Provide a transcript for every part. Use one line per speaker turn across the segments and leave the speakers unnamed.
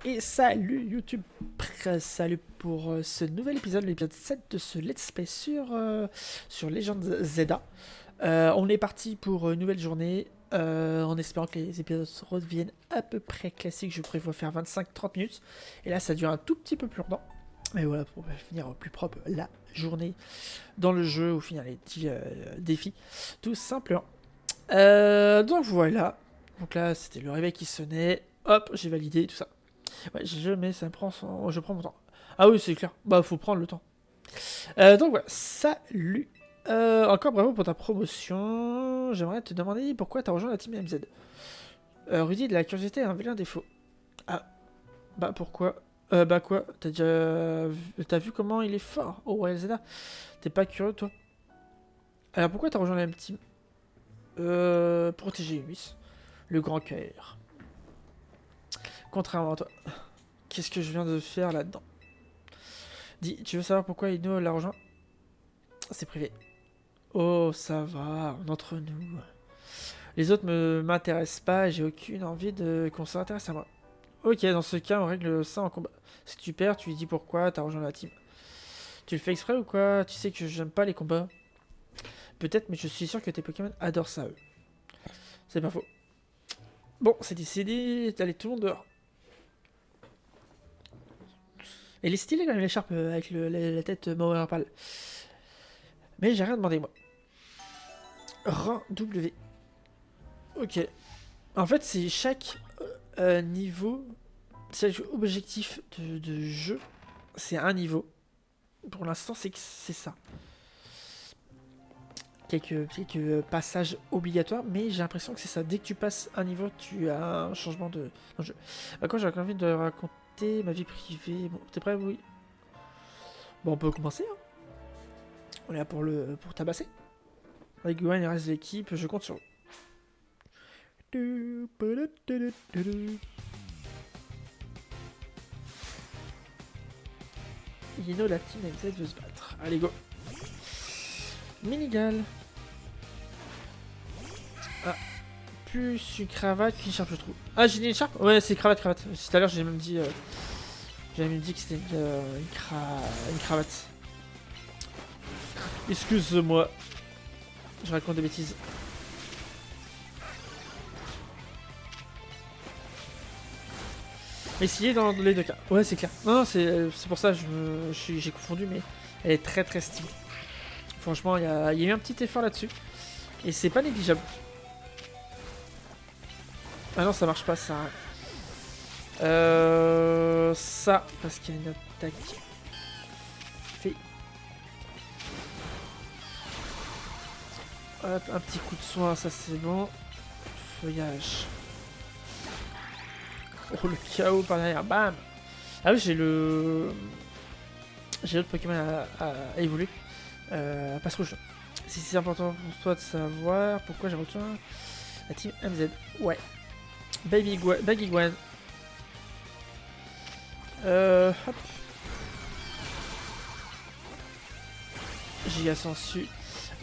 Et salut YouTube, salut pour ce nouvel épisode, l'épisode 7 de ce Let's Play sur Legend Zelda. On est parti pour une nouvelle journée, en espérant que les épisodes reviennent à peu près classiques. Je prévois faire 25-30 minutes, et là ça dure un tout petit peu plus longtemps. Mais voilà, pour finir plus propre la journée dans le jeu, ou finir les petits défis, tout simplement. Donc voilà, donc là c'était le réveil qui sonnait, hop, j'ai validé tout ça. Ouais, mais ça prend son... je prends mon temps. Ah oui, c'est clair. Bah, faut prendre le temps. Donc voilà, salut. Encore bravo pour ta promotion. J'aimerais te demander pourquoi t'as rejoint la team MZ. Rudy, de la curiosité a un vilain défaut. Ah, bah pourquoi bah quoi T'as vu comment il est fort au Royal Zelda. T'es pas curieux, toi? Alors pourquoi t'as rejoint la même team? Protéger Umis. Le grand cœur. Contrairement à toi. Qu'est-ce que je viens de faire là-dedans? Dis, tu veux savoir pourquoi Ino l'a rejoint? C'est privé. Oh, ça va, entre nous. Les autres m'intéressent pas et j'ai aucune envie de qu'on s'intéresse à moi. Ok, dans ce cas, on règle ça en combat. Si tu perds, tu lui dis pourquoi t'as rejoint la team. Tu le fais exprès ou quoi? Tu sais que j'aime pas les combats. Peut-être, mais je suis sûr que tes Pokémon adorent ça, eux. C'est pas faux. Bon, c'est décidé, allez, tout le monde dehors. Elle est stylée quand même l'écharpe avec la tête Mauer. Mais j'ai rien demandé, moi. Rang W. Ok. En fait, c'est chaque niveau, chaque objectif de jeu, c'est un niveau. Pour l'instant, c'est ça. Quelques passages obligatoires, mais j'ai l'impression que c'est ça. Dès que tu passes un niveau, tu as un changement dans le jeu. Bah, quoi, j'ai envie de raconter ma vie privée. Bon, t'es prêt? Oui. Bon, on peut commencer. Hein. On est là pour tabasser. Avec Gwen et le reste de l'équipe, je compte sur vous. Yino, la team MZ veut se battre. Allez, go. Minigal. Ah, plus une cravate qu'une écharpe, je trouve. Ah, j'ai dit une écharpe? Ouais, c'est cravate. Tout à l'heure, j'ai même dit que c'était une cravate. Excuse-moi. Je raconte des bêtises. Mais s'il est dans les deux cas. Ouais, c'est clair. Non, c'est pour ça j'ai confondu, mais elle est très très stylée. Franchement, il y a eu un petit effort là-dessus. Et c'est pas négligeable. Ah non, ça marche pas, ça. Ça, parce qu'il y a une attaque fait. Hop, un petit coup de soin, ça c'est bon. Feuillage. Oh, le chaos par derrière, bam. Ah oui, j'ai l'autre Pokémon à évoluer. Passe rouge. Si c'est important pour toi de savoir pourquoi j'ai rejoint la team MZ. Ouais. Baggy Gwen. Hop. Giga Sensu.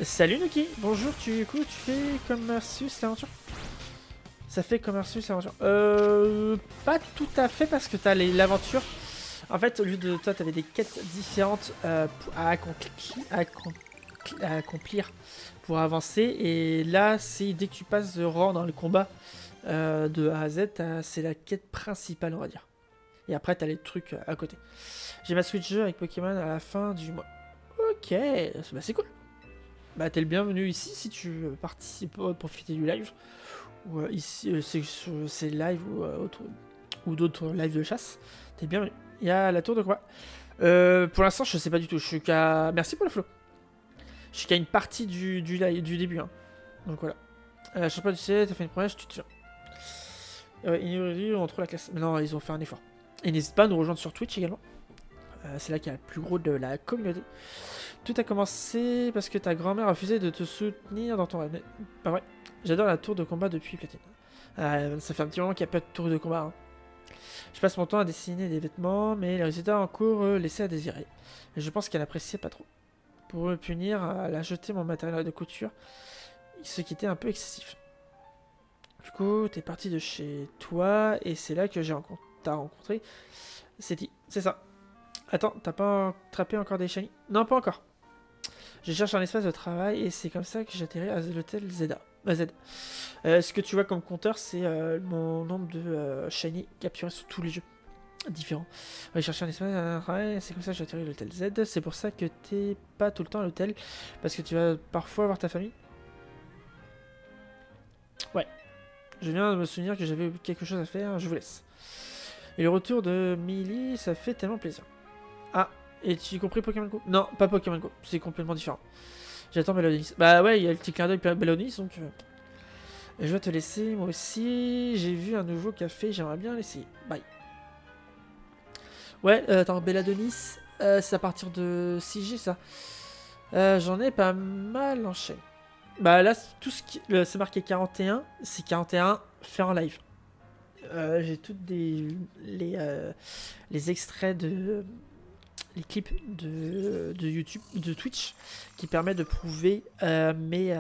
Salut Nuki. Bonjour, tu fais Commercius l'aventure? Ça fait Commercius l'aventure. Pas tout à fait parce que t'as l'aventure. En fait, au lieu de toi, t'avais des quêtes différentes à accomplir pour avancer. Et là, c'est dès que tu passes de rang dans le combat de A à Z, c'est la quête principale, on va dire. Et après, t'as les trucs à côté. J'ai ma Switch jeu avec Pokémon à la fin du mois. Ok, bah c'est cool. Bah t'es le bienvenu ici si tu veux participer, profiter du live. Ou ici, c'est live ou d'autres lives de chasse. T'es bienvenu. Il y a la tour de quoi? Pour l'instant, je sais pas du tout. Je suis qu'à. Merci pour le flow. Je suis qu'à une partie du début. Hein. Donc voilà. Je sais pas, tu sais, t'as fait une promesse, tu te tiens. On trouve la classe. Mais non, ils ont fait un effort. Et n'hésite pas à nous rejoindre sur Twitch également. C'est là qu'il y a le plus gros de la communauté. Tout a commencé parce que ta grand-mère a refusé de te soutenir dans ton rêve. Pas vrai. J'adore la tour de combat depuis Platine. Ça fait un petit moment qu'il n'y a pas de tour de combat. Hein. Je passe mon temps à dessiner des vêtements, mais les résultats en cours laissaient à désirer. Et je pense qu'elle appréciait pas trop. Pour me punir, elle a jeté mon matériel de couture, ce qui était un peu excessif. Du coup, t'es parti de chez toi, et c'est là que j'ai rencontré t'as rencontré. C'est ça. Attends, t'as pas attrapé encore des shiny? Non, pas encore. Je cherche un espace de travail et c'est comme ça que j'atterris à l'hôtel Zeda. Z. Ce que tu vois comme compteur, c'est mon nombre de shiny capturés sur tous les jeux différents. On va chercher un espace de travail, c'est comme ça que j'atterris à l'hôtel Z. C'est pour ça que t'es pas tout le temps à l'hôtel, parce que tu vas parfois voir ta famille. Ouais. Je viens de me souvenir que j'avais quelque chose à faire, je vous laisse. Et le retour de Millie, ça fait tellement plaisir. Ah, et tu as compris Pokémon Go? Non, pas Pokémon Go, c'est complètement différent. J'attends Bellonis. Bah ouais, il y a le petit clin d'œil Bellonis, donc... je vais te laisser, moi aussi. J'ai vu un nouveau café, j'aimerais bien l'essayer. Bye. Ouais, attends, Belladonis, c'est à partir de 6G, ça. J'en ai pas mal en chaîne. Bah là, tout ce qui... c'est marqué 41, c'est 41 fait en live. J'ai toutes les extraits de... les clips de YouTube, de Twitch, qui permettent de prouver les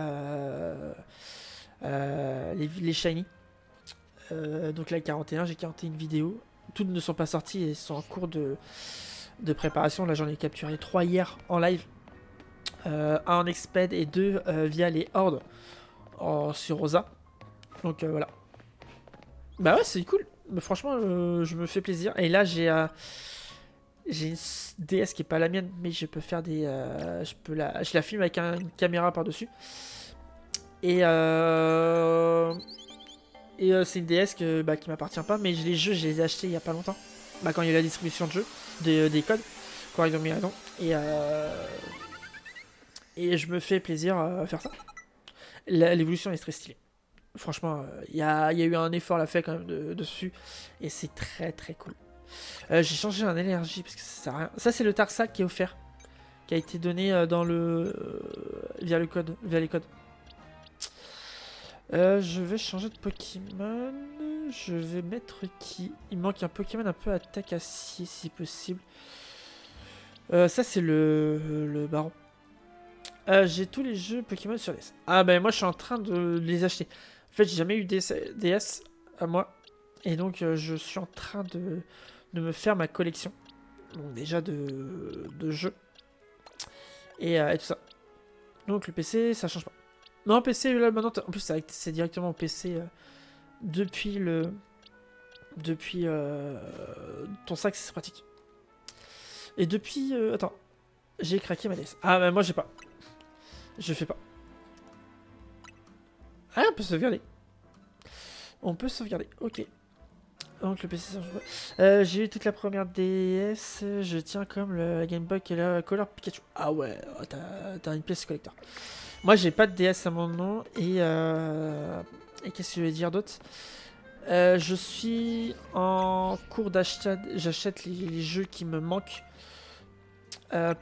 shiny. Donc là, 41, j'ai 41 vidéos. Toutes ne sont pas sorties et sont en cours de préparation. Là, j'en ai capturé 3 hier en live. 1 en exped et 2 via les hordes sur Rosa. Donc voilà. Bah ouais, c'est cool. Mais franchement, je me fais plaisir. Et là, j'ai une DS qui est pas la mienne, mais je peux faire des... je la filme avec une caméra par-dessus. Et c'est une DS qui m'appartient pas, mais les jeux, je les ai achetés il y a pas longtemps. Bah, quand il y a eu la distribution de jeux, des codes, quand ils ont mis raison. Et je me fais plaisir à faire ça. L'évolution est très stylée. Franchement, il y a eu un effort à faire quand même dessus. Et c'est très très cool. J'ai changé un énergie parce que ça sert à rien. Ça, c'est le Tarsac qui est offert. Qui a été donné via les codes. Je vais changer de Pokémon. Je vais mettre qui? Il manque un Pokémon un peu attaque acier si possible. Ça, c'est le baron. J'ai tous les jeux Pokémon sur DS. Ah ben moi je suis en train de les acheter. En fait j'ai jamais eu DS à moi. Et donc je suis en train de me faire ma collection. Donc déjà de jeux. Et tout ça. Donc le PC ça change pas. Non PC là maintenant en plus c'est directement au PC depuis ton sac c'est pratique. Et depuis attends. J'ai craqué ma DS. Ah ben moi j'ai pas. Je fais pas. Ah, on peut sauvegarder. On peut sauvegarder, ok. Donc le PC, ça change pas. J'ai eu toute la première DS. Je tiens comme la Game Boy et la Color Pikachu. Ah ouais, t'as une pièce collector. Moi, j'ai pas de DS à mon nom. Et qu'est-ce que je vais dire d'autre? Je suis en cours d'achat. J'achète les jeux qui me manquent.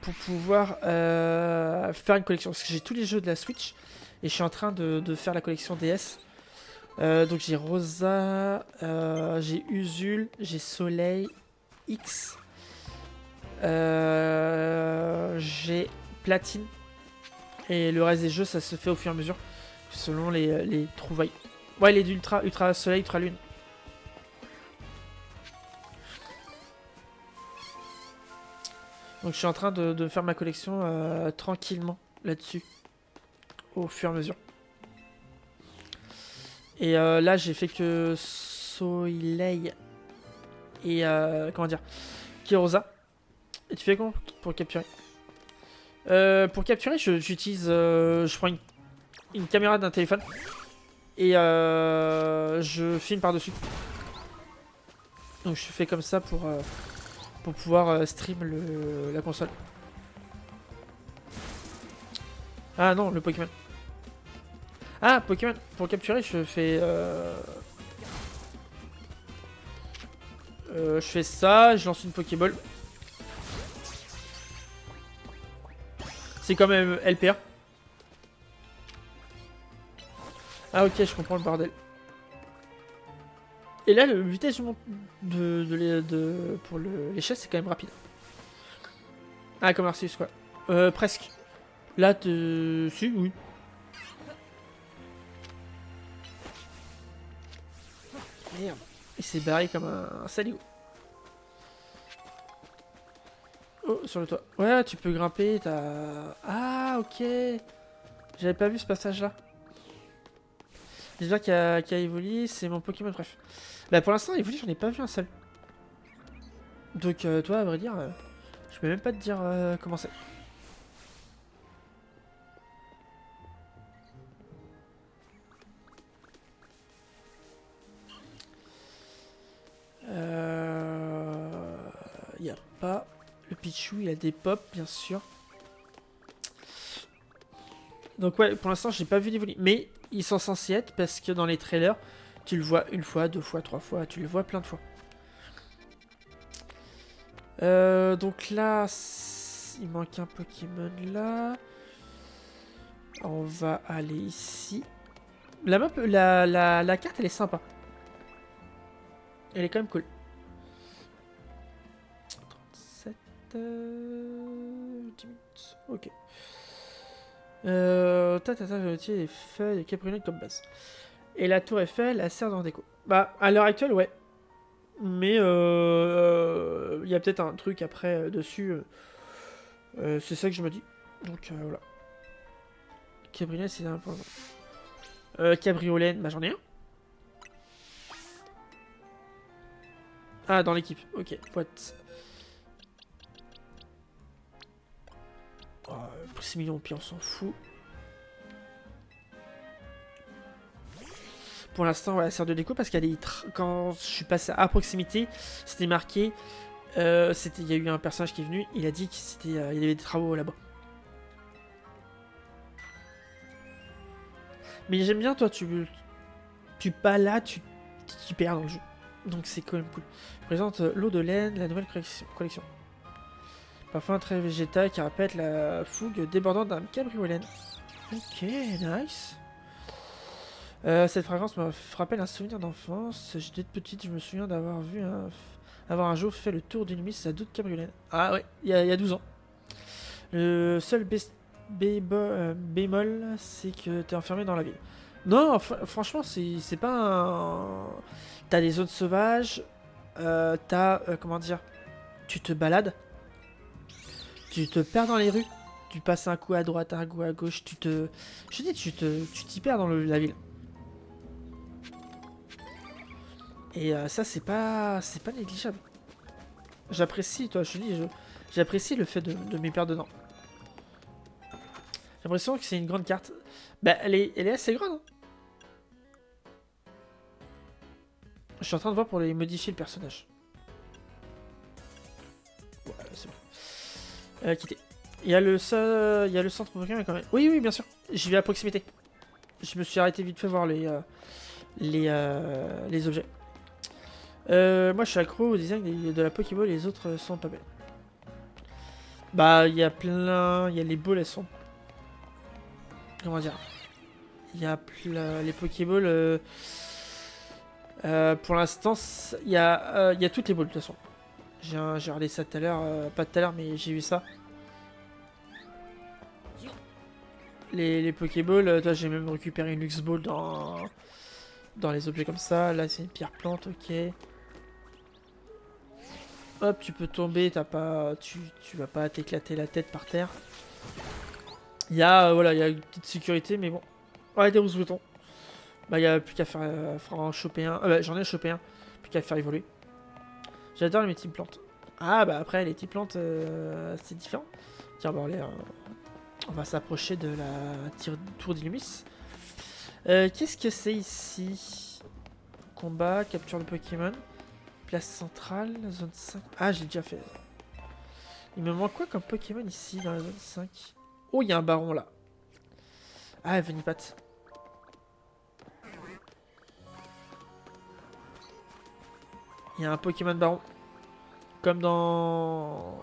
Pour pouvoir faire une collection. Parce que j'ai tous les jeux de la Switch. Et je suis en train de faire la collection DS. Donc j'ai Rosa, j'ai Usul, j'ai Soleil, X, j'ai Platine. Et le reste des jeux, ça se fait au fur et à mesure. Selon les trouvailles. Ouais, il est d'Ultra Soleil, Ultra Lune. Donc je suis en train de faire ma collection tranquillement là-dessus. Au fur et à mesure. Et là j'ai fait que Soleil et comment dire, Kirosa. Et tu fais comment pour capturer? Pour capturer j'utilise je prends une caméra d'un téléphone. Et je filme par dessus. Donc je fais comme ça pour pouvoir stream la console. Ah non, le Pokémon. Ah, Pokémon. Pour capturer, je fais je fais ça, je lance une Pokéball. C'est quand même LPR. Ah ok, je comprends le bordel. Et là, le vitesse pour l'échelle, c'est quand même rapide. Ah, comme Arceus, quoi. Presque. Là, si, oui. Merde. Il s'est barré comme un saligo. Oh, sur le toit. Ouais, tu peux grimper, t'as... Ah, ok. J'avais pas vu ce passage-là. J'espère qu'il y a Evoli, c'est mon Pokémon, bref. Bah pour l'instant, Evoli, j'en ai pas vu un seul. Donc, toi, à vrai dire, je peux même pas te dire comment c'est. Il y a pas... Le Pichou, il a des pops, bien sûr. Donc ouais, pour l'instant, j'ai pas vu d'Evoli. Mais ils sont censés être parce que dans les trailers, tu le vois une fois, deux fois, trois fois, tu le vois plein de fois. Donc là, il manque un Pokémon là. On va aller ici. La map, la carte, elle est sympa. Elle est quand même cool. 37... 10 minutes. Ok. J'ai les feuilles de Capricorne comme base. Et la tour Eiffel, elle sert dans déco. Bah, à l'heure actuelle, ouais. Mais il y a peut-être un truc après dessus. C'est ça que je me dis. Donc voilà. Cabriolet, c'est un point. Cabriolet, bah j'en ai un. Ah, dans l'équipe. Ok, what. Oh, c'est mignon, puis on s'en fout. Pour l'instant, ouais, elle sert de déco parce qu'il y a des quand je suis passé à proximité, c'était marqué. Il y a eu un personnage qui est venu, il a dit qu'il y avait des travaux là-bas. Mais j'aime bien, toi, tu pas là, tu perds dans le jeu. Donc c'est quand même cool. Présente l'eau de laine, la nouvelle collection. Parfum très végétal qui rappelle la fougue débordante d'un cabriolet. Ok, nice. Cette fragrance me rappelle un souvenir d'enfance. J'étais petite, je me souviens d'avoir vu avoir un jour fait le tour d'une mise à d'autres cabriolets. Ah ouais, il y a 12 ans. Le seul bémol, c'est que t'es enfermé dans la ville. Non, franchement, c'est pas un... T'as des zones sauvages, comment dire, tu te balades, tu te perds dans les rues, tu passes un coup à droite, un coup à gauche, je dis, tu t'y perds dans la ville. Et ça, c'est pas négligeable. J'apprécie, toi, je dis, j'apprécie le fait de m'y perdre dedans. J'ai l'impression que c'est une grande carte. Bah, elle est assez grande. Hein. Je suis en train de voir pour les modifier le personnage. Ouais, c'est bon. Quitter. Il y a le centre Pokémon quand même. Oui, oui, bien sûr. J'y vais à proximité. Je me suis arrêté vite fait voir les objets. Moi, je suis accro au design de la Pokéball, les autres sont pas belles. Bah, il y a plein... Il y a les balles, elles sont... Comment dire? Il y a plein... Les Pokéballs... pour l'instant, il y a toutes les balles, de toute façon. J'ai regardé ça tout à l'heure. Pas tout à l'heure, mais j'ai vu ça. Les Pokéballs, toi, j'ai même récupéré une Lux Ball dans les objets comme ça. Là, c'est une pierre plante, ok. Hop, tu peux tomber, tu vas pas t'éclater la tête par terre. Il y a, voilà, il y a une petite sécurité, mais bon. Ouais, des rousses boutons. Bah, il y a plus qu'à faire, en choper un. Bah, j'en ai chopé un. Plus qu'à faire évoluer. J'adore les team plantes. Ah, bah après, les team plantes, c'est différent. Tiens, bon, allez, on va s'approcher de la tour d'Illumis. Qu'est-ce que c'est ici? Combat, capture de Pokémon. Place centrale, zone 5. Ah, j'ai déjà fait. Il me manque quoi comme Pokémon ici dans la zone 5? Oh, il y a un baron là. Ah, Venipat. Il y a un Pokémon baron. Comme dans...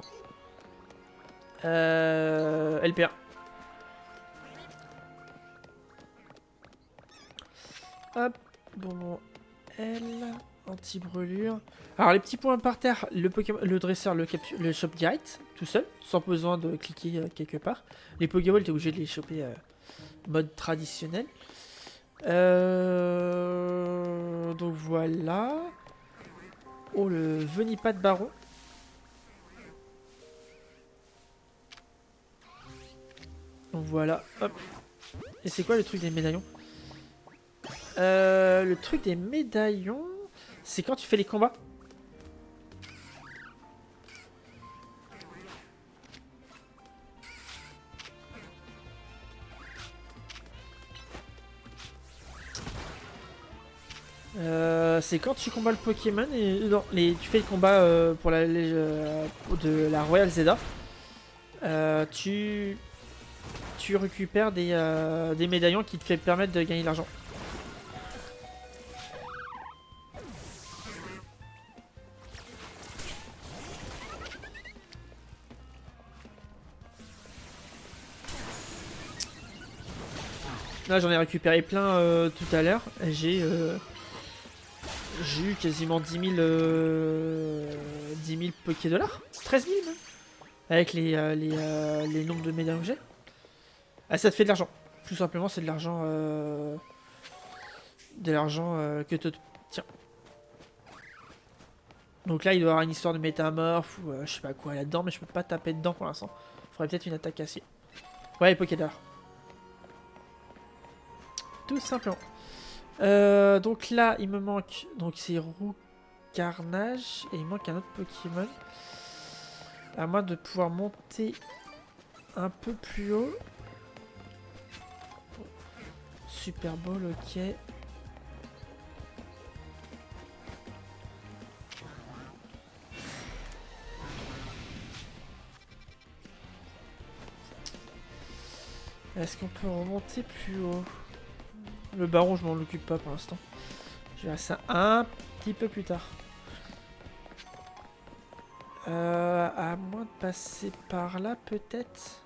LPA. Hop. Bon, L. Anti-brûlure. Alors, les petits points par terre. Le dresseur le chope direct, tout seul, sans besoin de cliquer quelque part. Les Pokéballs, t'es obligé de les choper mode traditionnel. Donc voilà. Oh, le Venipat Baron. Donc voilà, hop. Et c'est quoi le truc des médaillons? Le truc des médaillons, c'est quand tu fais les combats. C'est quand tu combats le Pokémon et non, tu fais le combat pour de la Royal Zelda. Tu récupères des médaillons qui te permettent de gagner de l'argent. Là j'en ai récupéré plein tout à l'heure. J'ai eu quasiment 10 000 Poké-dollars. 13 000 même. Avec les nombres de médaillons que j'ai. Ah, ça te fait de l'argent. Tout simplement, c'est de l'argent. Que te. Tiens. Donc là, il doit y avoir une histoire de métamorphe ou je sais pas quoi là-dedans, mais je peux pas taper dedans pour l'instant. Faudrait peut-être une attaque acier. Ouais, les Poké-dollars. Tout simplement. Donc là, il me manque. Donc c'est Roux Carnage. Et il manque un autre Pokémon. À moins de pouvoir monter un peu plus haut. Super Ball, ok. Est-ce qu'on peut remonter plus haut? Le baron, je m'en occupe pas pour l'instant. Je verrai ça un petit peu plus tard. À moins de passer par là, peut-être.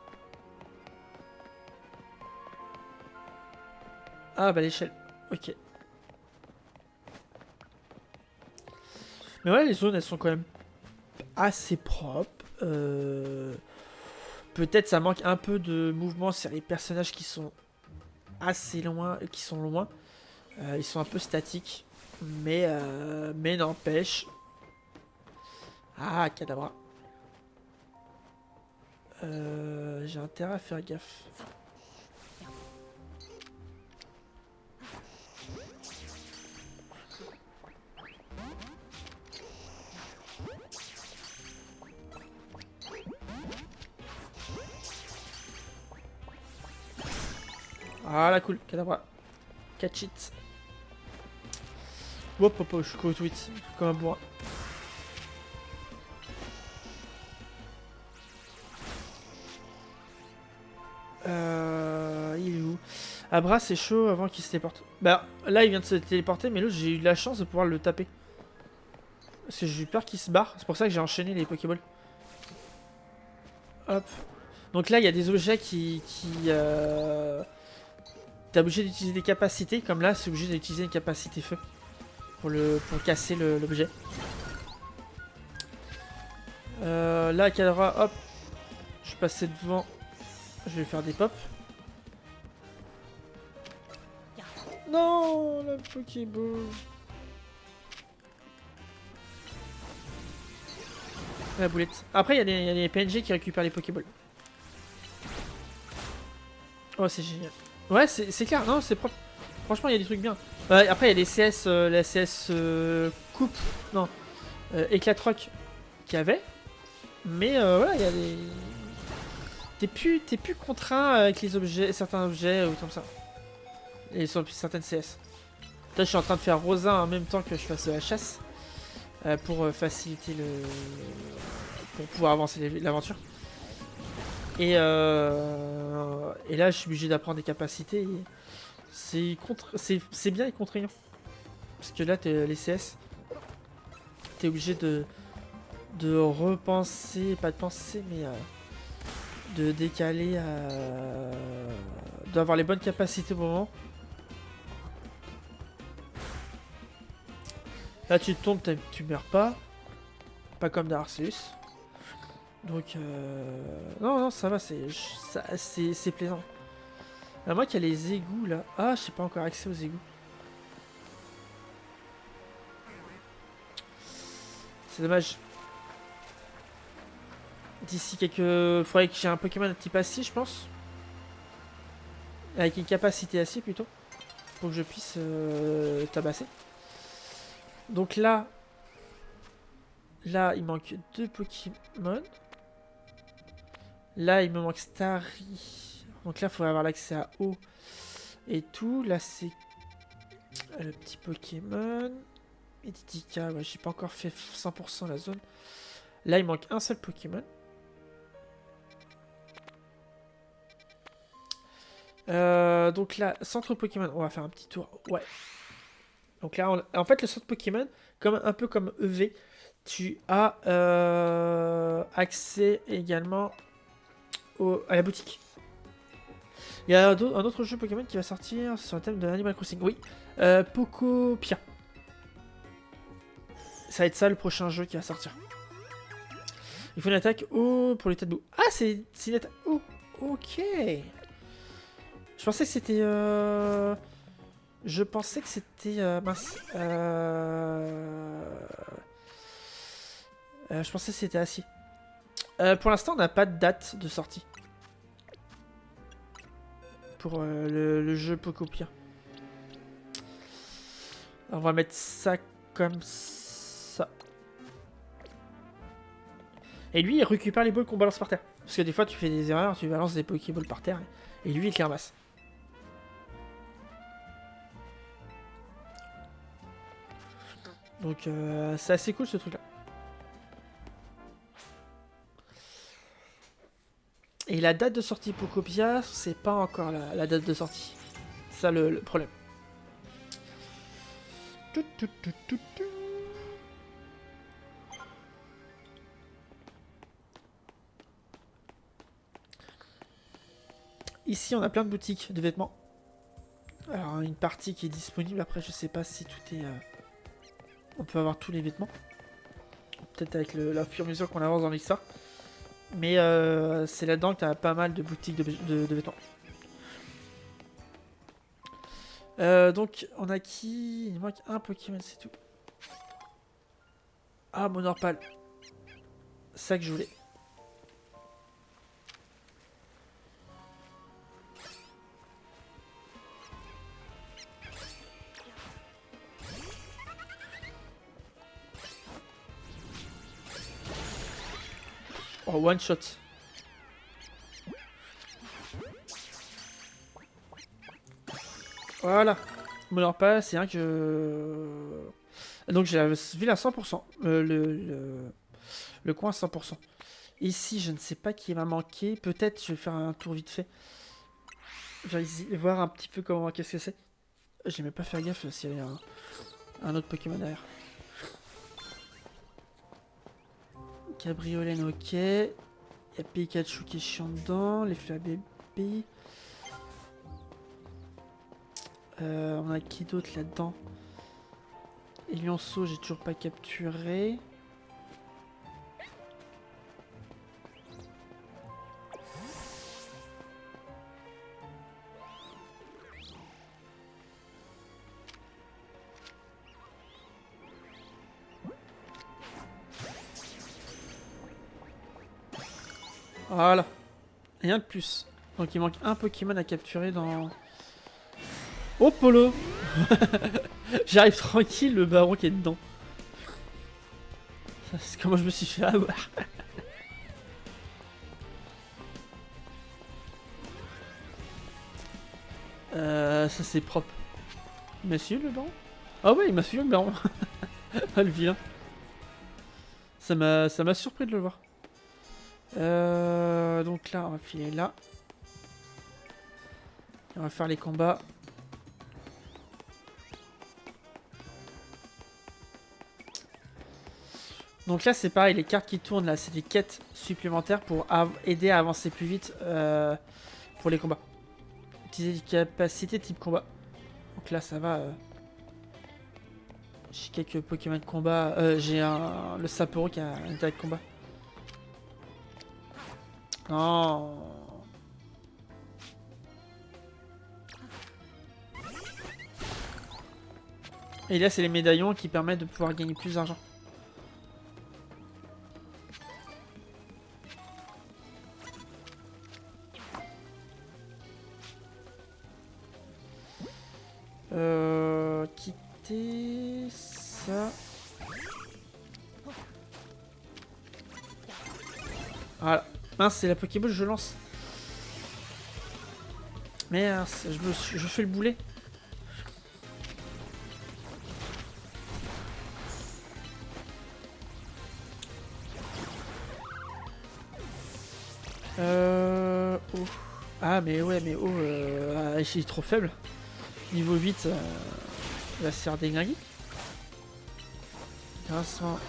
Ah, bah l'échelle. Ok. Mais ouais, les zones, elles sont quand même assez propres. Peut-être ça manque un peu de mouvement sur les personnages qui sont assez loin, qui sont loin. Ils sont un peu statiques. Mais n'empêche. Ah, Kadabra. J'ai intérêt à faire gaffe. Ah la cool, Kadabra. Catch it. Hop hop hop, je suis co-tweet comme un bourrin. Il est où? Abra c'est chaud avant qu'il se téléporte. Bah là il vient de se téléporter, mais là j'ai eu de la chance de pouvoir le taper. Parce que j'ai eu peur qu'il se barre, c'est pour ça que j'ai enchaîné les Pokéballs. Hop. Donc là il y a des objets t'es obligé d'utiliser des capacités, comme là c'est obligé d'utiliser une capacité feu. Pour casser l'objet. Là Kadabra, hop. Je suis passé devant. Je vais faire des pops. Non, la Pokéball. La boulette. Après, il y a des PNG qui récupèrent les Pokéballs. Oh, c'est génial. Ouais, c'est clair. Non, c'est propre. Franchement, il y a des trucs bien. Après, il y a des CS, la CS coupe. Non. Éclatroc qu'il y avait. Mais voilà, il y a des. T'es plus contraint avec les objets, certains objets ou comme ça. Et sur certaines CS. Là, je suis en train de faire Rosin en même temps que je fasse la chasse. Pour faciliter le. Pour pouvoir avancer l'aventure. Et là, je suis obligé d'apprendre des capacités. C'est bien et contraignant. Parce que là, les CS, t'es obligé de repenser, pas de penser, mais de décaler, d'avoir les bonnes capacités au moment. Là, tu tombes, tu meurs pas. Pas comme Darceus. Donc, non, ça va, c'est plaisant. À moi qu'il y a les égouts là. Ah, je sais pas encore accès aux égouts. C'est dommage. D'ici quelques. Faudrait que j'ai un Pokémon un petit passif, je pense. Avec une capacité acier plutôt. Pour que je puisse tabasser. Donc là... Là, il manque 2 Pokémon. Là, il me manque Starry. Donc là, il faudrait avoir l'accès à eau et tout. Là, c'est le petit Pokémon. Et Titika, ouais, j'ai pas encore fait 100% la zone. Là, il manque un seul Pokémon. Donc là, centre Pokémon, on va faire un petit tour. Ouais. Donc là, en fait, le centre Pokémon, un peu comme EV, tu as accès également à la boutique. Il y a un autre jeu Pokémon qui va sortir sur le thème de Animal Crossing. Oui, Pokopia. Ça va être ça le prochain jeu qui va sortir. Il faut une attaque pour les têtes boue. Ah, c'est une attaque. Oh, ok. Je pensais que c'était. Je pensais que c'était. Mince. Je pensais que c'était acier. Pour l'instant, on n'a pas de date de sortie. Pour le jeu Pokopia. Alors, on va mettre ça comme ça. Et lui, il récupère les balles qu'on balance par terre. Parce que des fois, tu fais des erreurs, tu balances des Pokéballs par terre. Et lui, il les ramasse. Donc, c'est assez cool ce truc-là. Et la date de sortie Pokopia, c'est pas encore la date de sortie. C'est ça le problème. Ici, on a plein de boutiques de vêtements. Alors, une partie qui est disponible. Après, je sais pas si tout est... On peut avoir tous les vêtements. Peut-être avec la fur et à mesure qu'on avance dans l'histoire. Mais c'est là-dedans que tu as pas mal de boutiques de vêtements. Donc, on a qui? Il manque un Pokémon, c'est tout. Ah, Monorpal. C'est ça que je voulais. Oh, one shot. Voilà. Monorpal, c'est un que je... Donc j'ai la ville à 100%. Le coin à 100%. Ici, je ne sais pas qui m'a manqué. Peut-être je vais faire un tour vite fait. Je vais voir un petit peu comment, qu'est-ce que c'est. J'ai même pas fait gaffe s'il y avait un autre Pokémon derrière. Cabriolène, ok. Il y a Pikachu qui est chiant dedans. Les fleurs bébés. On a qui d'autre là-dedans? Elionceau, j'ai toujours pas capturé. Voilà. Rien de plus. Donc il manque un Pokémon à capturer dans... Oh, Polo. J'arrive tranquille, le baron qui est dedans. C'est comment je me suis fait avoir. Ça c'est propre. Il m'a suivi le baron? Ah ouais, il m'a suivi le baron. Ah, le vilain. Ça m'a surpris de le voir. Donc là, on va filer là. Et on va faire les combats. Donc là, c'est pareil, les cartes qui tournent là, c'est des quêtes supplémentaires pour aider à avancer plus vite pour les combats. Utiliser des capacités type combat. Donc là, ça va. J'ai quelques Pokémon de combat. J'ai le Sapporo qui a un direct combat. Non. Et là, c'est les médaillons qui permettent de pouvoir gagner plus d'argent. capacité. Ça. Voilà. Mince, c'est la Pokéball, je lance. Merde, je fais le boulet. Oh. Ah, mais ouais, mais oh, il est trop faible. Niveau 8, il va se faire déglinguer. Grincement.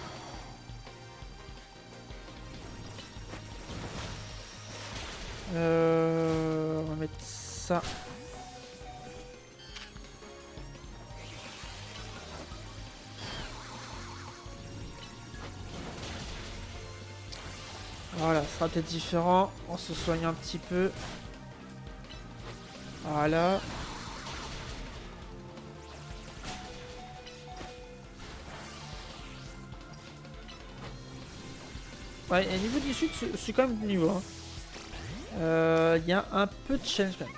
On va mettre ça. Voilà, ça sera peut-être différent. On se soigne un petit peu. Voilà. Ouais, et niveau du sud, c'est quand même du niveau. Il y a un peu de challenge quand même.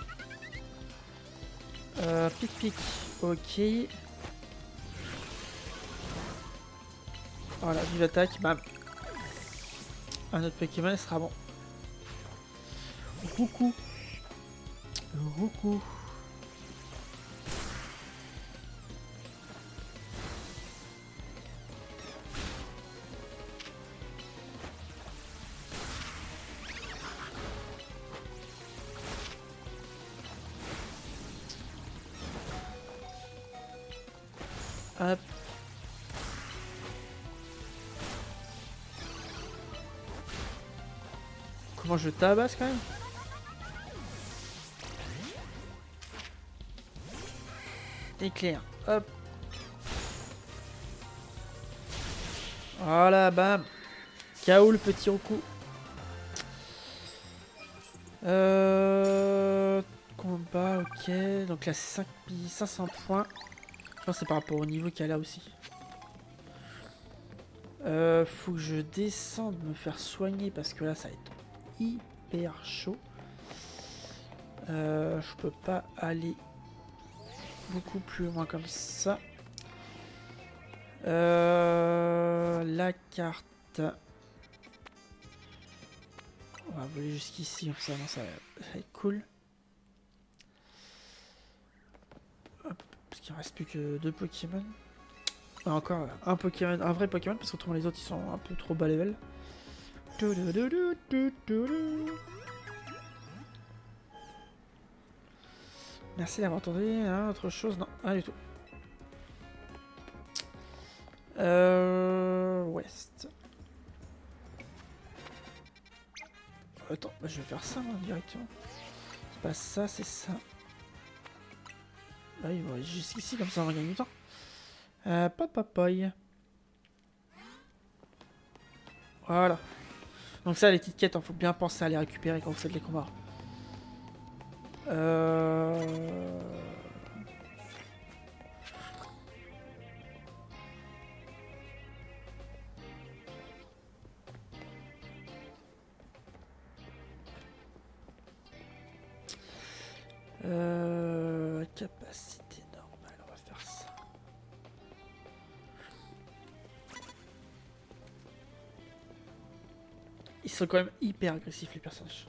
Pic, ok. Voilà, vive attaque, bam. Un autre Pokémon, il sera bon. Coucou. Coucou. Hop. Comment je tabasse quand même? Éclair. Hop. Voilà, bam. KO le petit Roku. Combat, ok. Donc là, c'est 500 points. Je pense que c'est par rapport au niveau qu'il y a là aussi. Faut que je descende me faire soigner parce que là, ça va être hyper chaud. Je peux pas aller beaucoup plus loin comme ça. La carte. On va voler jusqu'ici, comme ça, ça va être cool. Hop, parce qu'il ne reste plus que 2 Pokémon. Ah, encore un Pokémon, un vrai Pokémon, parce que autrement les autres ils sont un peu trop bas level. Merci d'avoir entendu. Hein, autre chose? Non, rien du tout. Ouest. Attends, bah, je vais faire ça moi, directement. C'est pas ça, c'est ça. Bah il va aller jusqu'ici, comme ça on va gagner du temps. Papapoy. Voilà. Donc ça, les petites quêtes, il faut bien penser à les récupérer quand vous faites les combats. Capacité normale, on va faire ça. Ils sont quand même hyper agressifs les personnages.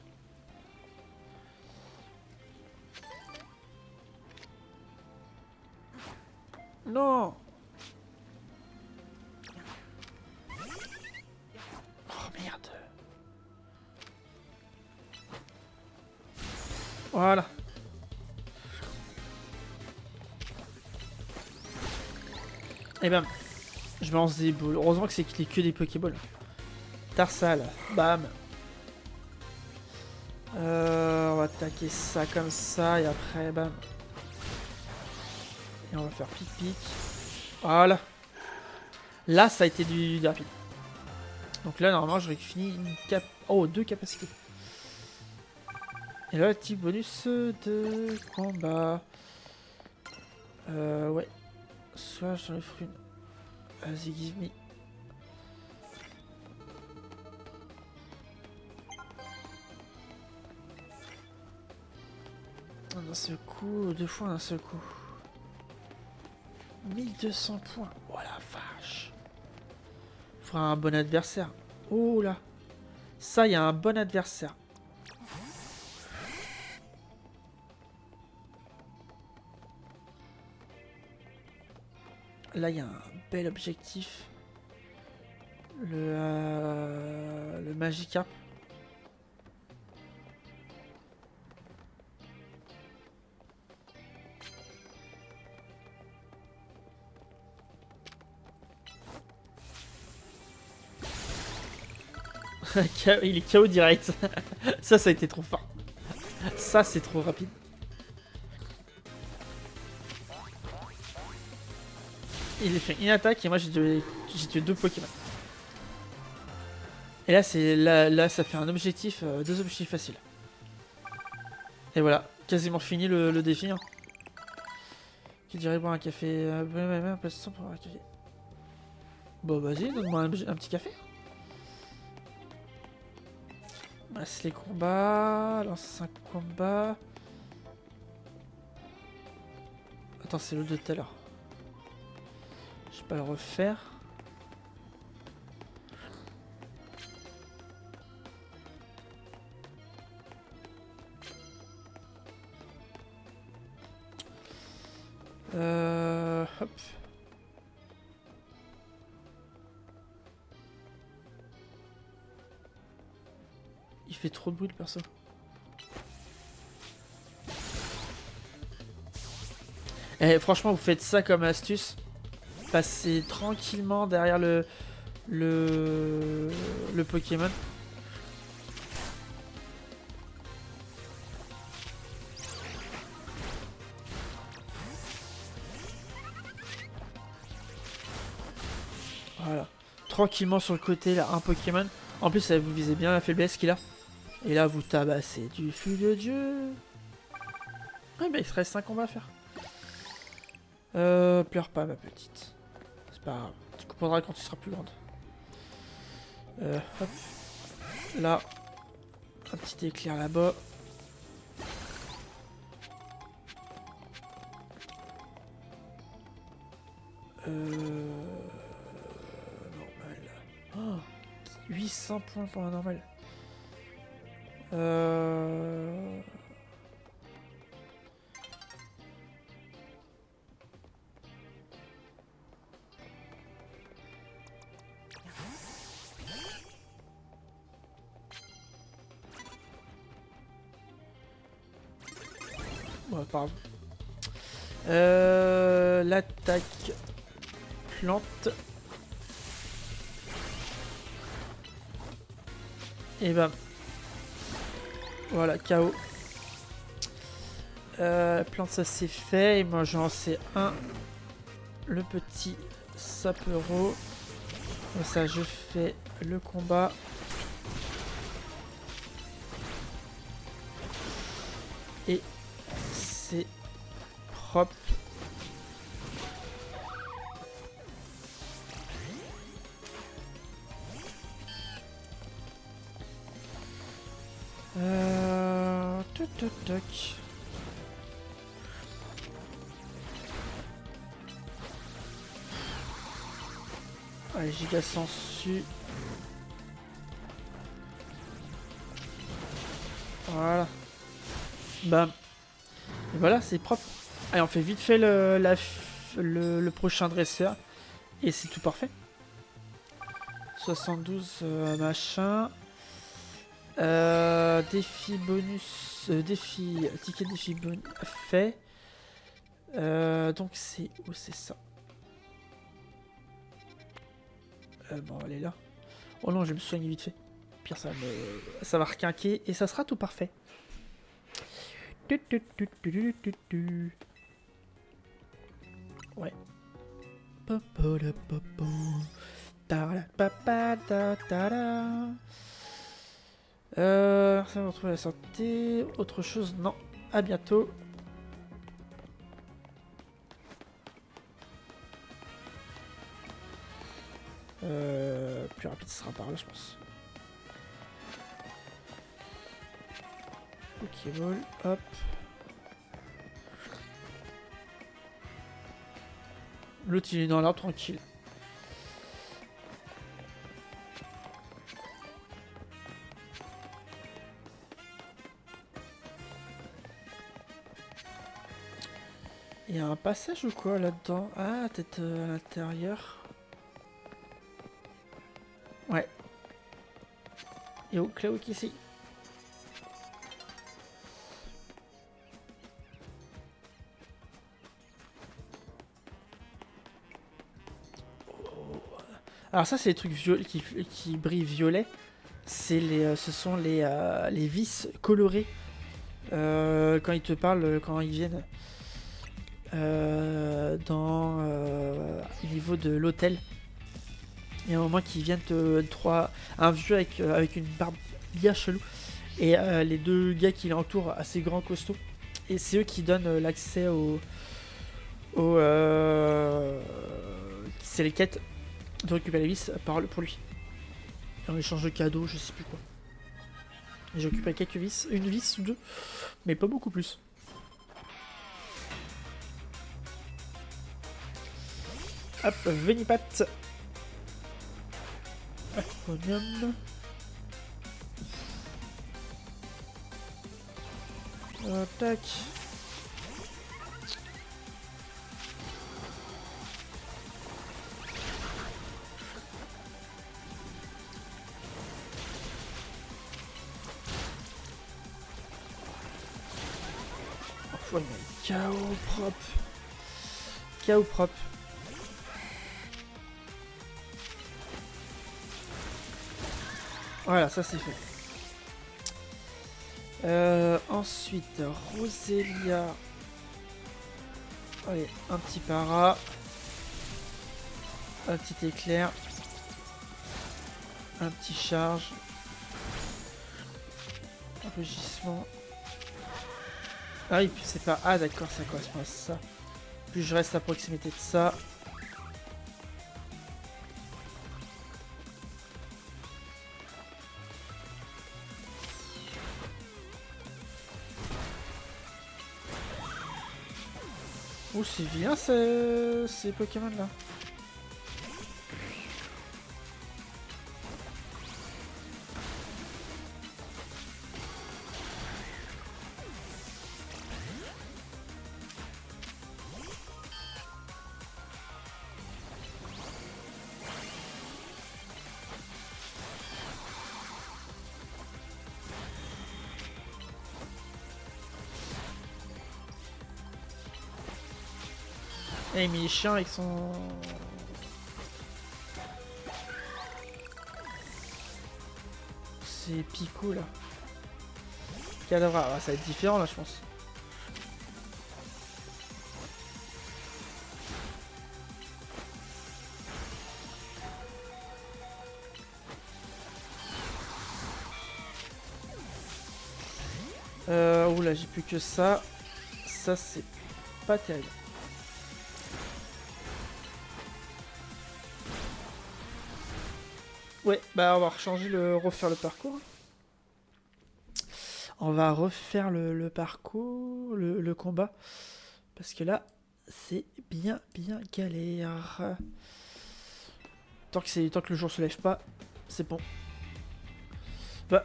Non. Oh merde. Voilà. Et ben, je lance des boules. Heureusement que c'est que des Pokéballs. Tarsal, bam. On va attaquer ça comme ça et après, bam. Et on va faire pic-pic. Voilà. Là, ça a été du rapide. Donc là, normalement, j'aurais fini une cap... Oh, 2 capacités. Et là, le petit bonus de combat. Ouais. Soit j'en ai fait une. Vas-y, give me. Un seul coup, 2 fois un seul coup. 1200 points. Oh la vache. Faudra un bon adversaire. Oh là. Ça, il y a un bon adversaire. Là, il y a un bel objectif. Le Magikarp. Il est KO direct. Ça a été trop fort. Ça, c'est trop rapide. Il a fait une attaque et moi j'ai tué 2 Pokémon. Et là, ça fait un objectif, 2 objectifs faciles. Et voilà, quasiment fini le défi. Hein. Qui dirait boire un café. Place pour un café. Bon, vas-y, donne-moi un petit café. Lance les combats. Lance un combat. Attends, c'est le de tout à l'heure. Je vais pas le refaire. Hop. Il fait trop de bruit le perso. Et franchement, vous faites ça comme astuce. Passez tranquillement derrière le Pokémon. Voilà. Tranquillement sur le côté, là, un Pokémon. En plus, vous visez bien la faiblesse qu'il a. Et là, vous tabassez du feu de Dieu. Ouais, bah, il te reste 5 combats à faire. Pleure pas, ma petite. C'est pas grave. Tu comprendras quand tu seras plus grande. Hop. Là. Un petit éclair là-bas. Normal. Oh, 800 points pour un normal. Ouais, pardon. L'attaque plante. Et ben. Voilà, KO. Plante, ça c'est fait. Et moi j'en sais un. Le petit sapero. Comme ça, je fais le combat. Et c'est propre. Toc. Allez, giga sensu. Voilà. Bam. Et voilà, c'est propre. Allez, on fait vite fait le prochain dresseur. Et c'est tout parfait. 72 machin. Défi bonus. Ticket défi bonus fait. Donc c'est où c'est ça? Bon, elle est là. Oh non, je vais me soigner vite fait. Pire, ça va requinquer et ça sera tout parfait. Ouais. Merci de retrouver la santé. Autre chose, non. À bientôt. Plus rapide, ce sera par là, je pense. Pokéball, hop. L'autre il est dans l'arbre tranquille. Il y a un passage ou quoi là-dedans? Ah, peut-être à l'intérieur. Ouais. Et où Cléo qui ici? Alors ça c'est les trucs qui brillent violet. C'est ce sont les vis colorées. Quand ils te parlent, quand ils viennent au niveau de l'hôtel. Il y a un moment qu'ils viennent un vieux avec une barbe bien chelou. Et les deux gars qui l'entourent, assez grands, costauds. Et c'est eux qui donnent l'accès c'est les quêtes de récupérer les vis pour lui. Et en échange de cadeaux, je sais plus quoi. J'ai occupé quelques vis, une vis ou deux, mais pas beaucoup plus. Hop, Venipat. Aquanium. Tac. Ouais, mais chaos propre. Chaos propre. Voilà, ça c'est fait. Ensuite, Roselia. Allez, un petit para. Un petit éclair. Un petit charge. Un rugissement. Ah oui, puis c'est pas... Ah d'accord, ça correspond à ça. Plus je reste à proximité de ça. Oh, c'est bien ces Pokémon là. Eh mais il est chiant avec son... C'est Pico là. Cadavra, ah, ça va être différent là je pense. Oula, j'ai plus que ça. Ça c'est pas terrible. Ouais, bah on va refaire le parcours. On va refaire le parcours, le combat. Parce que là, c'est bien galère. Tant que le jour se lève pas, c'est bon. Bah,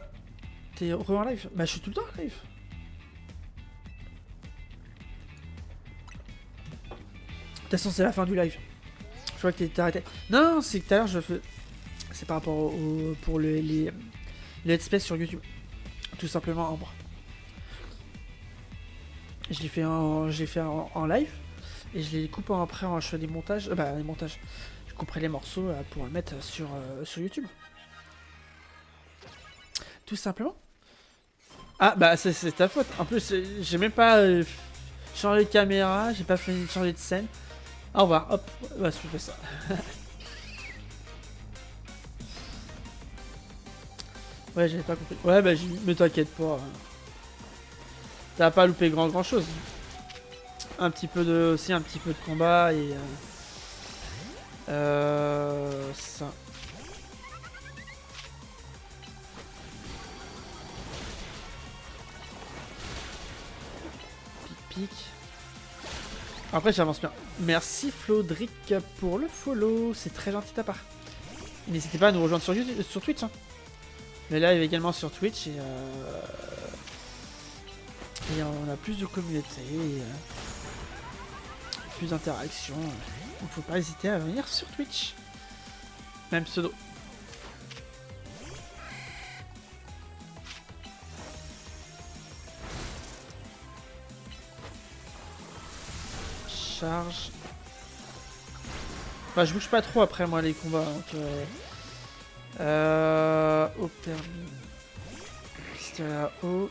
t'es en live? Bah je suis tout le temps en live. De toute façon, c'est la fin du live. Je crois que t'es arrêté. Non, c'est que tout à l'heure je fais... C'est par rapport pour les let's play sur YouTube. Tout simplement Ambre. Je l'ai fait en live. Et je les coupe après, je fais des montages. Les montages. Je couperai les morceaux pour le mettre sur YouTube. Tout simplement. Ah bah c'est ta faute. En plus, j'ai même pas changé de caméra, j'ai pas fait changer de scène. Au revoir, hop, bah je fais ça. Ouais, j'avais pas compris. Ouais, bah, mais t'inquiète pas. T'as pas loupé grand chose. Un petit peu de combat et ça. Pic. Après, j'avance bien. Merci Flodric pour le follow. C'est très gentil de ta part. N'hésitez pas à nous rejoindre sur, YouTube, sur Twitch. Hein. Le live également sur Twitch. Et on a plus de communauté. Plus d'interactions. Il faut pas hésiter à venir sur Twitch. Même pseudo. Charge. Bah, je bouge pas trop après moi les combats. Donc, au permis. Pistolet haut.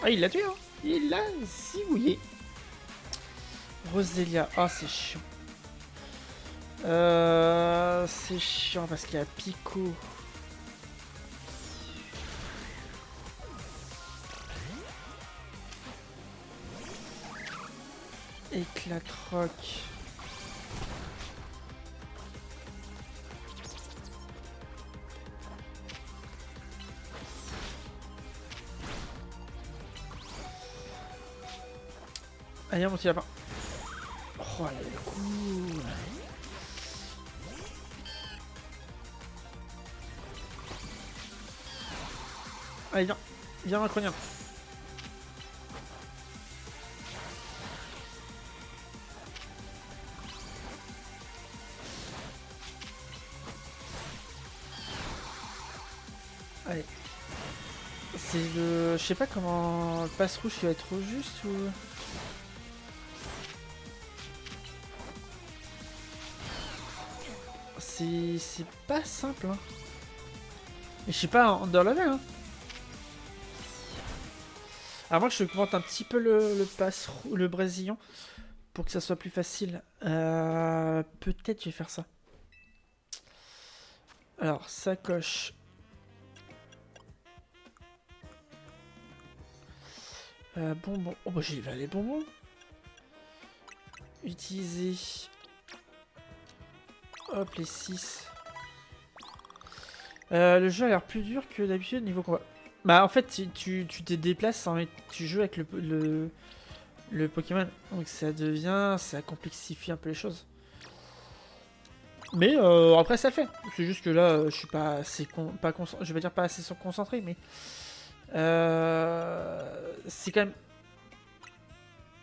Ah, il l'a tué, hein. Il l'a zigouillé. Roselia. Ah, c'est chiant. C'est chiant parce qu'il y a Pico. Éclat rock. Allez, mon petit lapin. Oh, elle est cool. Allez, viens. Viens, Macronien. Allez. C'est le... Je sais pas comment... Le passe rouge qui va être trop juste ou... C'est pas simple, hein. Mais je sais pas, under level, hein. Alors moi je augmente un petit peu le brésilien pour que ça soit plus facile. Peut-être je vais faire ça. Alors, sacoche. Bonbons. Oh bah j'ai les bonbons. Utiliser. Hop, les 6. Le jeu a l'air plus dur que d'habitude niveau combat. Bah en fait tu te déplaces, hein, tu joues avec le Pokémon. Donc ça complexifie un peu les choses. Mais après ça le fait. C'est juste que là je suis pas assez je vais dire pas assez concentré, mais c'est quand même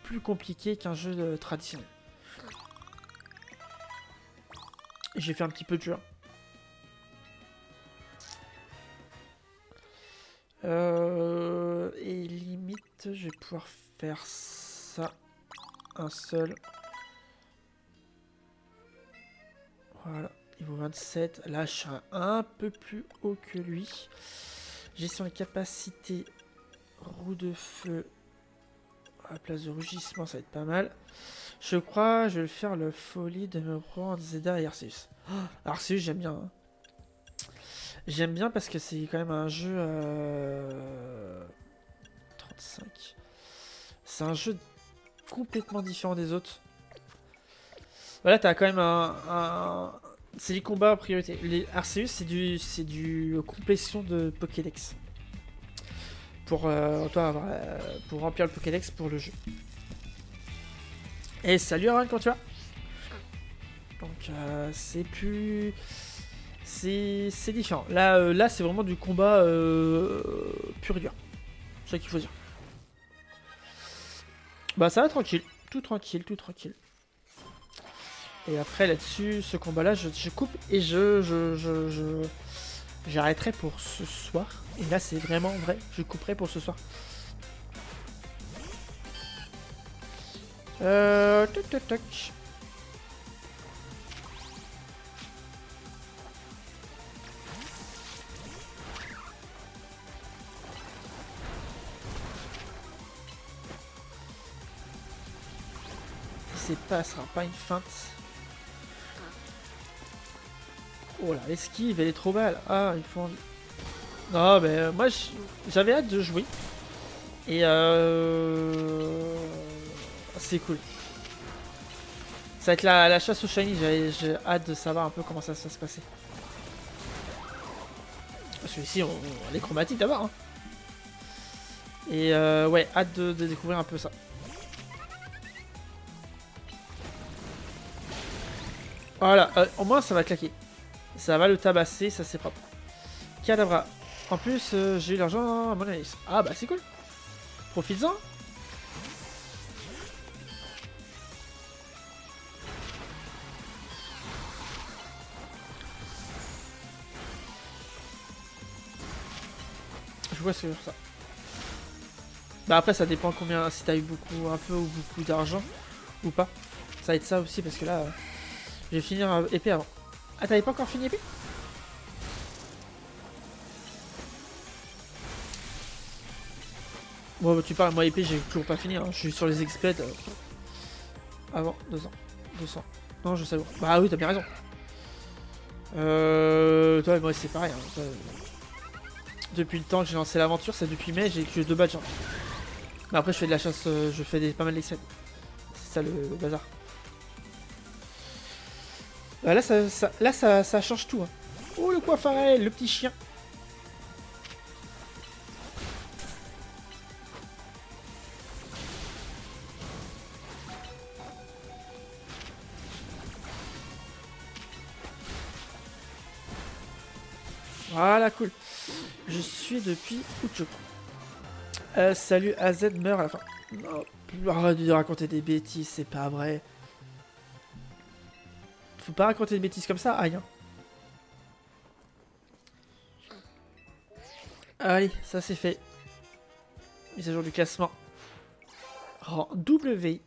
plus compliqué qu'un jeu traditionnel. J'ai fait un petit peu de jeu. Et limite, je vais pouvoir faire ça. Un seul. Voilà, niveau 27. Là, je suis un peu plus haut que lui. Gestion des capacités. Roue de feu. À la place de rugissement, ça va être pas mal. Je crois, je vais faire le folie de me prendre Zeda et Arceus. Oh, Arceus, j'aime bien. Hein. J'aime bien parce que c'est quand même un jeu... 35. C'est un jeu complètement différent des autres. Voilà, t'as quand même c'est les combats en priorité. Les Arceus, c'est du complétion de Pokédex. Pour pour remplir le Pokédex pour le jeu. Et salut Aaron, comment tu vas? Donc c'est plus... C'est différent. Là c'est vraiment du combat pur et dur. C'est ça qu'il faut dire. Bah ça va tranquille. Tout tranquille, tout tranquille. Et après là-dessus, ce combat-là, je coupe et j'arrêterai pour ce soir. Et là c'est vraiment vrai, je couperai pour ce soir. Toc toc toc. C'est pas, ça sera pas une feinte. Oh là, l'esquive, elle est trop belle. Ah, il faut envie. Non, mais moi, j'avais hâte de jouer. Et c'est cool. Ça va être la chasse au shiny, j'ai hâte de savoir un peu comment ça va se passer. Celui-ci, on les chromatiques d'abord. Hein. Et ouais, hâte de découvrir un peu ça. Voilà, au moins ça va claquer. Ça va le tabasser, ça c'est propre. Cadabra. En plus, j'ai eu l'argent à mon analyse. Ah bah c'est cool. Profites-en. Je vois ce que ça. Bah après ça dépend combien, si t'as eu beaucoup, un peu ou beaucoup d'argent ou pas. Ça va être ça aussi parce que là, je vais finir épée avant. Ah t'avais pas encore fini épée? Bon bah, tu parles, moi épée j'ai toujours pas fini, hein. Je suis sur les exploits avant 200. 200. Non je sais. Bah oui t'as bien raison. Toi moi c'est pareil. Hein. Toi, depuis le temps que j'ai lancé l'aventure, c'est depuis mai, j'ai que 2 badges. Hein. Mais après je fais de la chasse, je fais pas mal d'extraits. C'est ça le bazar. Bah, là ça change tout. Hein. Oh le coiffarel, le petit chien. Voilà cool. Je suis depuis Ucho. Salut AZ meurt à la fin. Non, arrête de raconter des bêtises, c'est pas vrai. Faut pas raconter des bêtises comme ça, aïe. Hein. Allez, ça c'est fait. Mise à jour du classement. Rang W.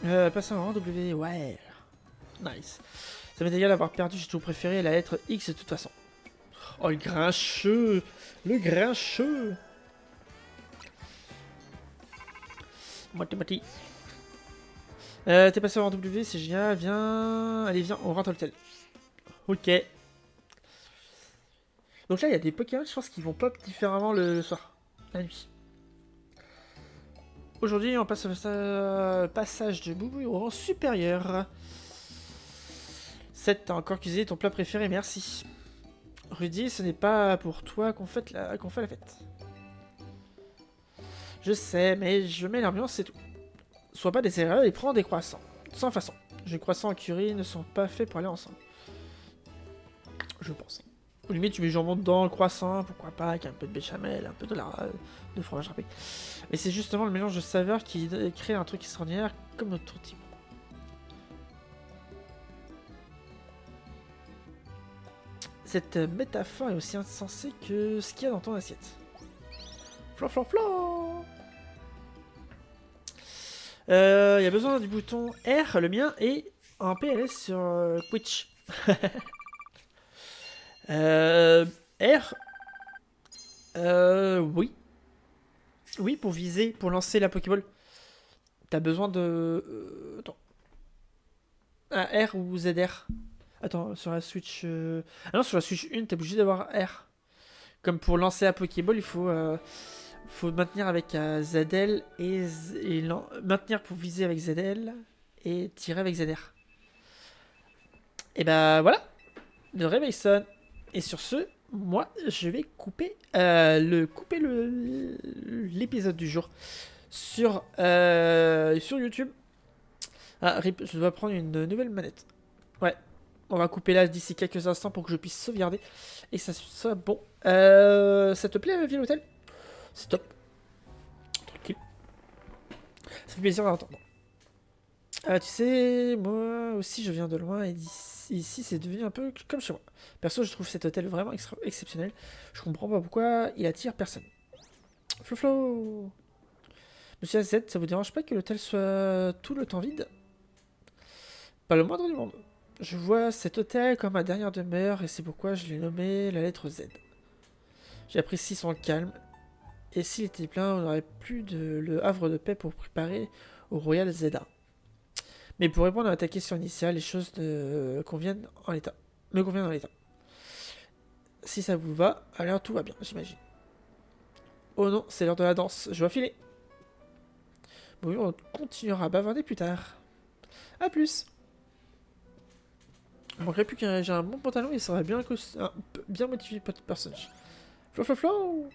Passer en rang W, ouais. Nice. Ça m'est égal d'avoir perdu, j'ai toujours préféré la lettre X de toute façon. Oh le grincheux. Le grincheux. Mathématique. T'es passé en W, c'est génial. Viens. Allez, viens, on rentre à l'hôtel. Ok. Donc là, il y a des Pokémon, je pense qu'ils vont pop différemment le soir. La nuit. Aujourd'hui, on passe au passage de Boubou au rang supérieur. 7, t'as encore cuisiné ton plat préféré, merci. Rudy, ce n'est pas pour toi qu'on fait la fête. Je sais, mais je mets l'ambiance, c'est tout. Sois pas des erreurs et prends des croissants. Sans façon. Les croissants en curry ne sont pas faits pour aller ensemble. Je pense. Au limite, tu mets jambon dans le croissant, pourquoi pas, avec un peu de béchamel, un peu de fromage râpé. Mais c'est justement le mélange de saveurs qui crée un truc extraordinaire, comme notre tourtière. Cette métaphore est aussi insensée que ce qu'il y a dans ton assiette. Flan flan flan. Il y a besoin du bouton R, le mien, et un PLS sur Twitch. R. Oui. Oui, pour viser, pour lancer la Pokéball. T'as besoin de... attends. Ah, R ou ZR. Attends, sur la Switch... Ah non, sur la Switch 1, t'es obligé d'avoir R. Comme pour lancer la Pokéball, il faut maintenir avec ZL et maintenir pour viser avec ZL et tirer avec ZR. Et bah voilà, le réveil sonne. Et sur ce, moi, je vais couper l'épisode du jour sur YouTube. Ah, rip, je dois prendre une nouvelle manette. Ouais, on va couper là d'ici quelques instants pour que je puisse sauvegarder et que ça soit bon. Ça te plaît, Ville Hôtel? C'est top. Tranquille. Ça fait plaisir d'entendre. Tu sais, moi aussi je viens de loin et ici c'est devenu un peu comme chez moi. Perso, je trouve cet hôtel vraiment exceptionnel. Je comprends pas pourquoi il attire personne. Flo. Monsieur AZ, ça vous dérange pas que l'hôtel soit tout le temps vide? Pas le moindre du monde. Je vois cet hôtel comme ma dernière demeure et c'est pourquoi je l'ai nommé la lettre Z. J'apprécie son calme. Et s'il était plein, on n'aurait plus le havre de paix pour préparer au Royal Zelda. Mais pour répondre à ta question initiale, les choses me conviennent en l'état. Si ça vous va, alors tout va bien, j'imagine. Oh non, c'est l'heure de la danse, je dois filer. Bon, on continuera à bavarder plus tard. A plus. Il manquerait plus que j'ai un bon pantalon et ça serait bien motivé pour personnage. Flo.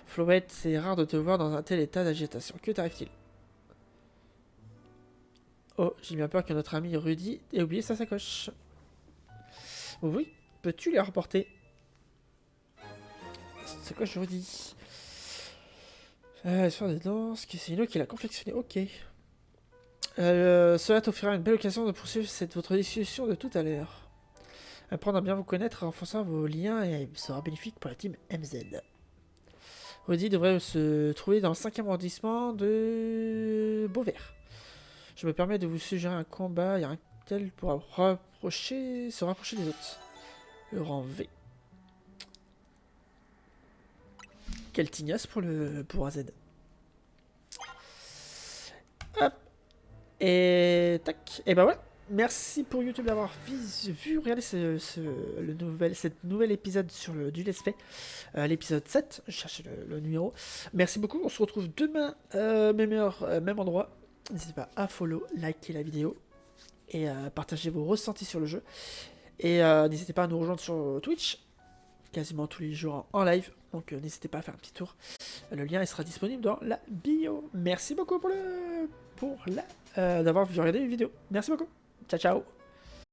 Floette, c'est rare de te voir dans un tel état d'agitation. Que t'arrive-t-il? Oh, j'ai bien peur que notre ami Rudy ait oublié sa sacoche. Oui, peux-tu les rapporter? Sacoche Rudy. Faire des danses, c'est Ino qui l'a confectionné. Ok. Cela t'offrira une belle occasion de poursuivre votre discussion de tout à l'heure. Apprendre à bien vous connaître, renforcer vos liens et sera bénéfique pour la team MZ. Rudy devrait se trouver dans le 5e arrondissement de Beauvert. Je me permets de vous suggérer un combat et un tel pour se rapprocher des autres. Le rang V. Quel tignasse pour AZ. Hop. Et tac. Et bah ouais. Merci pour YouTube d'avoir vu regarder cette nouvel épisode sur du Let's Play. L'épisode 7. Je cherche le numéro. Merci beaucoup. On se retrouve demain, même heure, même endroit. N'hésitez pas à follow, liker la vidéo et partager vos ressentis sur le jeu. Et n'hésitez pas à nous rejoindre sur Twitch, quasiment tous les jours en live. Donc n'hésitez pas à faire un petit tour. Le lien il sera disponible dans la bio. Merci beaucoup d'avoir regardé les vidéos. Merci beaucoup. Ciao ciao.